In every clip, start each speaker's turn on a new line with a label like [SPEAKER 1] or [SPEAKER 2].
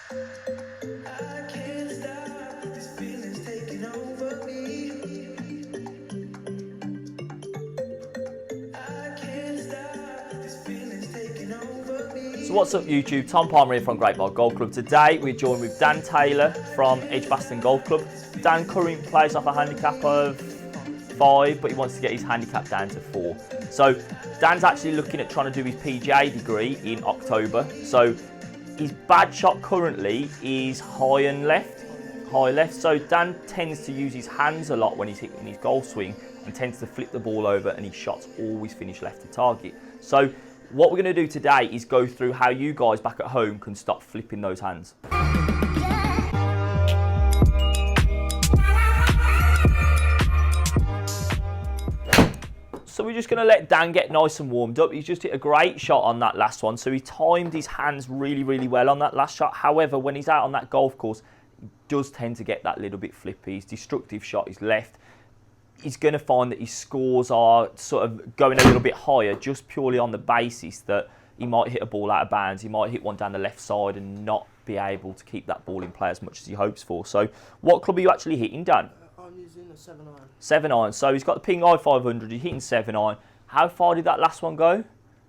[SPEAKER 1] I can't stop, this feeling's taking over me. I can't stop, this feeling's taking over me.
[SPEAKER 2] So what's up YouTube, Tom Palmer here from Great Bar Golf Club. Today we're joined with Dan Taylor from Edgbaston Golf Club. Dan currently plays off a handicap of 5, but he wants to get his handicap down to 4. So Dan's actually looking at trying to do his PGA degree in October. So his bad shot currently is high left. So Dan tends to use his hands a lot when he's hitting his golf swing and tends to flip the ball over, and his shots always finish left to target. So what we're going to do today is go through how you guys back at home can stop flipping those hands. So we're just going to let Dan get nice and warmed up. He's just hit a great shot on that last one. So he timed his hands really, really well on that last shot. However, when he's out on that golf course, he does tend to get that little bit flippy. His destructive shot is left. He's going to find that his scores are sort of going a little bit higher just purely on the basis that he might hit a ball out of bounds. He might hit one down the left side and not be able to keep that ball in play as much as he hopes for. So what club are you actually hitting, Dan?
[SPEAKER 3] I'm using a 7-iron.
[SPEAKER 2] 7-iron. So he's got the ping i500. He's hitting 7-iron. How far did that last one go?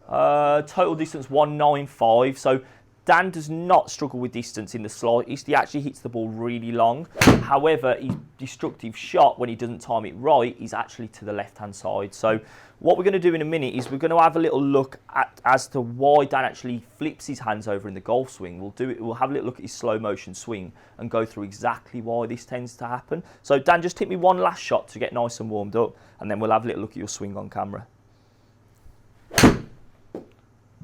[SPEAKER 2] Total distance 195. So Dan does not struggle with distance in the slightest. He actually hits the ball really long. However, his destructive shot, when he doesn't time it right, is actually to the left-hand side. So what we're going to do in a minute is we're going to have a little look at as to why Dan actually flips his hands over in the golf swing. We'll have a little look at his slow motion swing and go through exactly why this tends to happen. So Dan, just hit me one last shot to get nice and warmed up, and then we'll have a little look at your swing on camera.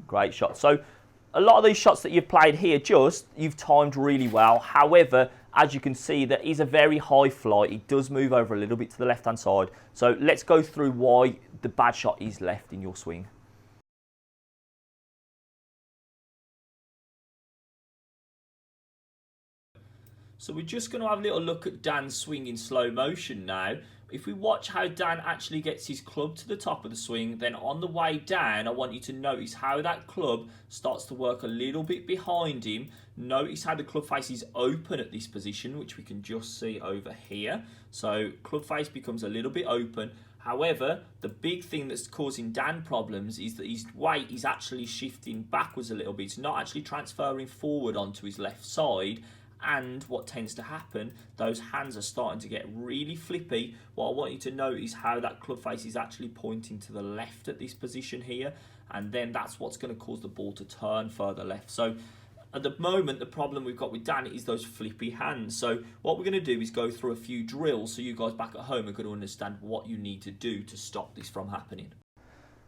[SPEAKER 2] Great shot. So a lot of these shots that you've played here, you've timed really well. However, as you can see, that is a very high flight. It does move over a little bit to the left-hand side. So let's go through why the bad shot is left in your swing. So we're just going to have a little look at Dan's swing in slow motion now. If we watch how Dan actually gets his club to the top of the swing, then on the way down, I want you to notice how that club starts to work a little bit behind him. Notice how the club face is open at this position, which we can just see over here. So club face becomes a little bit open. However, the big thing that's causing Dan problems is that his weight is actually shifting backwards a little bit. It's not actually transferring forward onto his left side. And what tends to happen, those hands are starting to get really flippy. What I want you to note is how that club face is actually pointing to the left at this position here, and then that's what's going to cause the ball to turn further left. So at the moment, the problem we've got with Dan is those flippy hands. So what we're going to do is go through a few drills so you guys back at home are going to understand what you need to do to stop this from happening.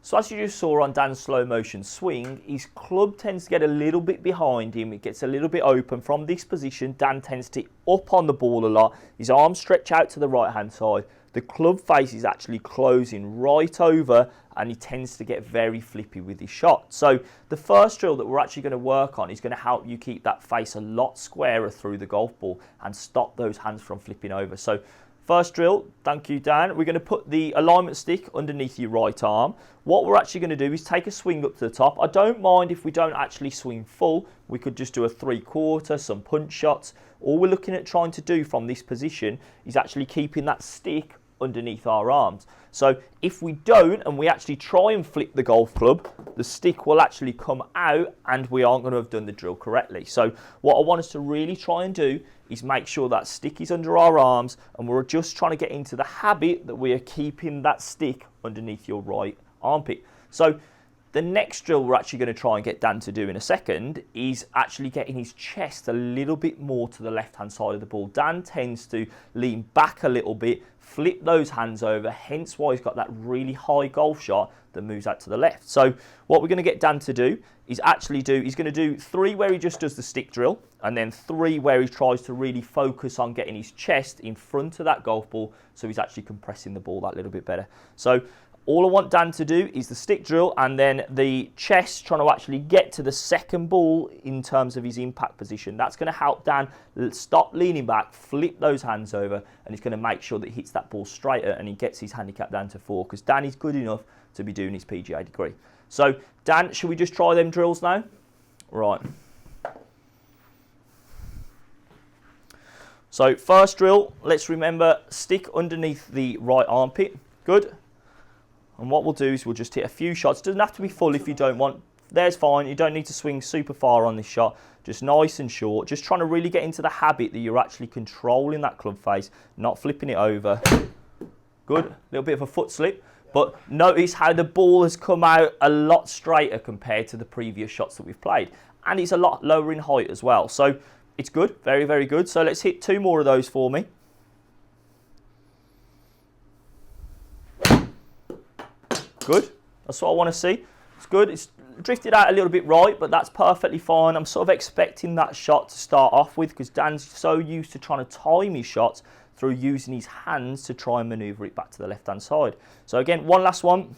[SPEAKER 2] So as you just saw on Dan's slow motion swing, his club tends to get a little bit behind him. It gets a little bit open. From this position, Dan tends to up on the ball a lot. His arms stretch out to the right-hand side. The club face is actually closing right over, and he tends to get very flippy with his shot. So the first drill that we're actually going to work on is going to help you keep that face a lot squarer through the golf ball and stop those hands from flipping over. So first drill, thank you Dan, we're going to put the alignment stick underneath your right arm. What we're actually going to do is take a swing up to the top. I don't mind if we don't actually swing full. We could just do a 3/4, some punch shots. All we're looking at trying to do from this position is actually keeping that stick underneath our arms. So if we don't and we actually try and flip the golf club, the stick will actually come out and we aren't going to have done the drill correctly. So what I want us to really try and do is make sure that stick is under our arms, and we're just trying to get into the habit that we are keeping that stick underneath your right armpit. So the next drill we're actually going to try and get Dan to do in a second is actually getting his chest a little bit more to the left-hand side of the ball. Dan tends to lean back a little bit, flip those hands over, hence why he's got that really high golf shot that moves out to the left. So what we're going to get Dan to do is he's going to do 3 where he just does the stick drill, and then 3 where he tries to really focus on getting his chest in front of that golf ball, so he's actually compressing the ball that little bit better. So all I want Dan to do is the stick drill and then the chest, trying to actually get to the second ball in terms of his impact position. That's going to help Dan stop leaning back, flip those hands over, and he's going to make sure that he hits that ball straighter and he gets his handicap down to 4, because Dan is good enough to be doing his PGA degree. So Dan, should we just try them drills now? Right. So first drill, let's remember, stick underneath the right armpit. Good. And what we'll do is we'll just hit a few shots. Doesn't have to be full if you don't want. There's fine. You don't need to swing super far on this shot. Just nice and short. Just trying to really get into the habit that you're actually controlling that club face, not flipping it over. Good. A little bit of a foot slip. But notice how the ball has come out a lot straighter compared to the previous shots that we've played. And it's a lot lower in height as well. So it's good. Very, very good. So let's hit 2 more of those for me. Good. That's what I want to see. It's good. It's drifted out a little bit right, but that's perfectly fine. I'm sort of expecting that shot to start off with because Dan's so used to trying to time his shots through using his hands to try and manoeuvre it back to the left-hand side. So again, one last one.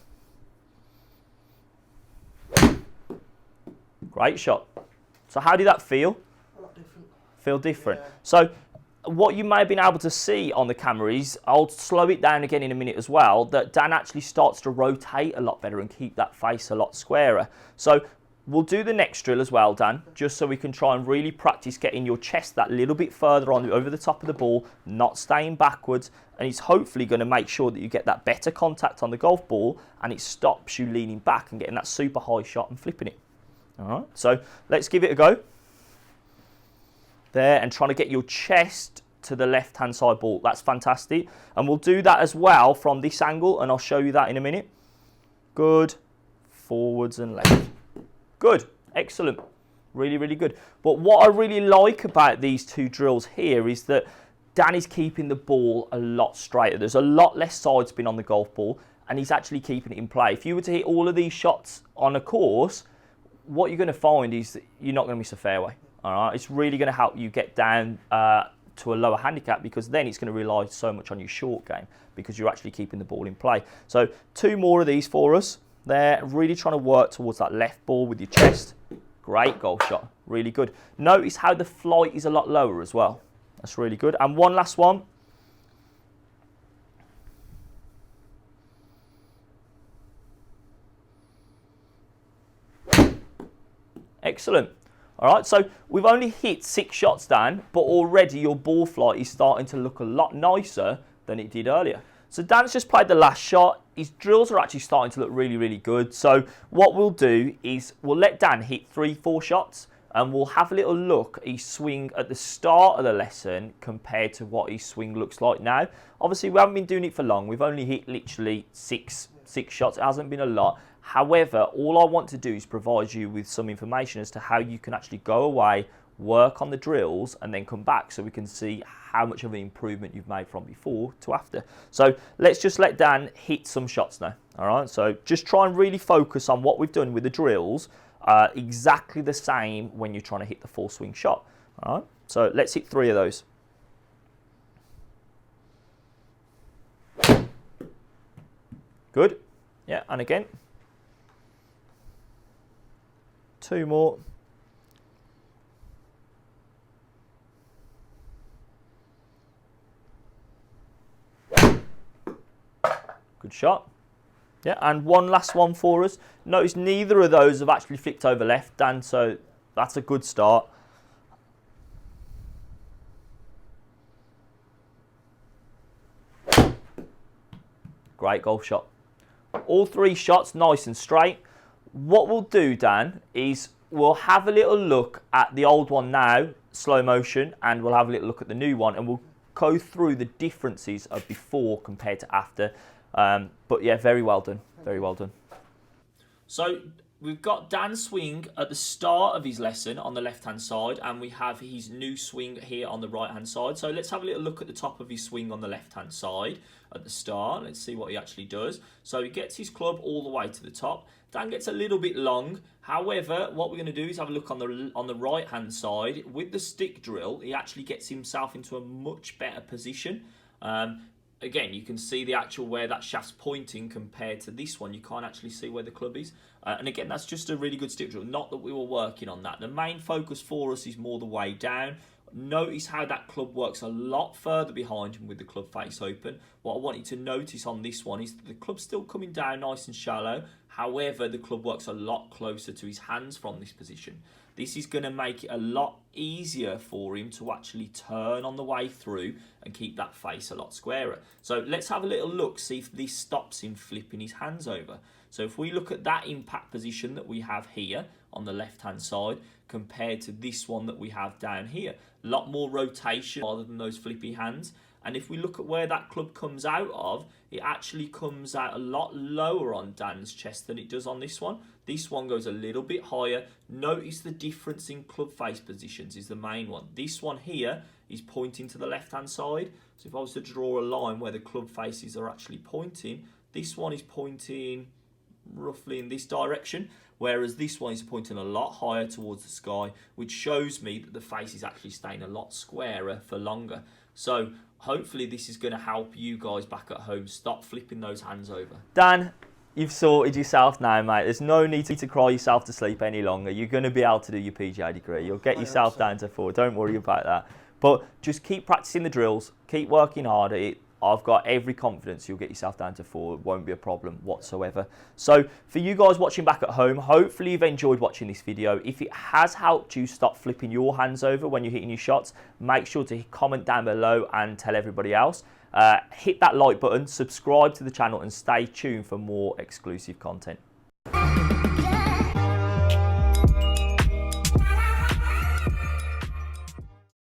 [SPEAKER 2] Great shot. So how did that feel?
[SPEAKER 3] A lot different.
[SPEAKER 2] Feel different.
[SPEAKER 3] Yeah.
[SPEAKER 2] So what you may have been able to see on the camera is, I'll slow it down again in a minute as well, that Dan actually starts to rotate a lot better and keep that face a lot squarer. So we'll do the next drill as well, Dan, just so we can try and really practice getting your chest that little bit further on over the top of the ball, not staying backwards, and it's hopefully going to make sure that you get that better contact on the golf ball and it stops you leaning back and getting that super high shot and flipping it. All right, so let's give it a go. There, and trying to get your chest to the left-hand side ball. That's fantastic. And we'll do that as well from this angle, and I'll show you that in a minute. Good. Forwards and left. Good. Excellent. Really, really good. But what I really like about these 2 drills here is that Dan is keeping the ball a lot straighter. There's a lot less side spin on the golf ball, and he's actually keeping it in play. If you were to hit all of these shots on a course, what you're going to find is that you're not going to miss a fairway. All right, it's really going to help you get down to a lower handicap because then it's going to rely so much on your short game because you're actually keeping the ball in play. So 2 more of these for us. There, really trying to work towards that left ball with your chest. Great golf shot, really good. Notice how the flight is a lot lower as well. That's really good. And one last one. Excellent. All right, so we've only hit 6 shots, Dan, but already your ball flight is starting to look a lot nicer than it did earlier. So Dan's just played the last shot. His drills are actually starting to look really, really good. So what we'll do is we'll let Dan hit 3-4 shots and we'll have a little look at his swing at the start of the lesson compared to what his swing looks like now. Obviously, we haven't been doing it for long. We've only hit literally six shots. It hasn't been a lot. However, all I want to do is provide you with some information as to how you can actually go away, work on the drills, and then come back so we can see how much of an improvement you've made from before to after. So let's just let Dan hit some shots now. All right, so just try and really focus on what we've done with the drills, exactly the same when you're trying to hit the full swing shot. All right, so let's hit 3 of those. Good. Yeah, and again. 2 more. Good shot. Yeah, and one last one for us. Notice neither of those have actually flipped over left, Dan, so that's a good start. Great golf shot. All 3 shots nice and straight. What we'll do, Dan, is we'll have a little look at the old one now, slow motion, and we'll have a little look at the new one, and we'll go through the differences of before compared to after. But yeah, very well done. Very well done. So we've got Dan's swing at the start of his lesson on the left-hand side, and we have his new swing here on the right-hand side. So let's have a little look at the top of his swing on the left-hand side at the start. Let's see what he actually does. So he gets his club all the way to the top. Dan gets a little bit long. However, what we're going to do is have a look on the right-hand side. With the stick drill, he actually gets himself into a much better position. Again, you can see the actual where that shaft's pointing compared to this one. You can't actually see where the club is. And again, that's just a really good stick drill. Not that we were working on that. The main focus for us is more the way down. Notice how that club works a lot further behind him with the club face open. What I want you to notice on this one is that the club's still coming down nice and shallow. However, the club works a lot closer to his hands from this position. this is going to make it a lot easier for him to actually turn on the way through and keep that face a lot squarer. So let's have a little look, see if this stops him flipping his hands over. So if we look at that impact position that we have here on the left hand side compared to this one that we have down here, a lot more rotation rather than those flippy hands. And if we look at where that club comes out of, it actually comes out a lot lower on Dan's chest than it does on this one. This one goes a little bit higher. Notice the difference in club face positions is the main one. This one here is pointing to the left hand side. So if I was to draw a line where the club faces are actually pointing, this one is pointing roughly in this direction, whereas this one is pointing a lot higher towards the sky, which shows me that the face is actually staying a lot squarer for longer. So hopefully this is going to help you guys back at home stop flipping those hands over. Dan, you've sorted yourself now, mate. There's no need to cry yourself to sleep any longer. You're going to be able to do your PGA degree. You'll get yourself down to 4. Don't worry about that. But just keep practicing the drills. Keep working hard at it. I've got every confidence you'll get yourself down to 4. It won't be a problem whatsoever. So for you guys watching back at home, hopefully you've enjoyed watching this video. If it has helped you stop flipping your hands over when you're hitting your shots, make sure to comment down below and tell everybody else. Hit that like button, subscribe to the channel and stay tuned for more exclusive content.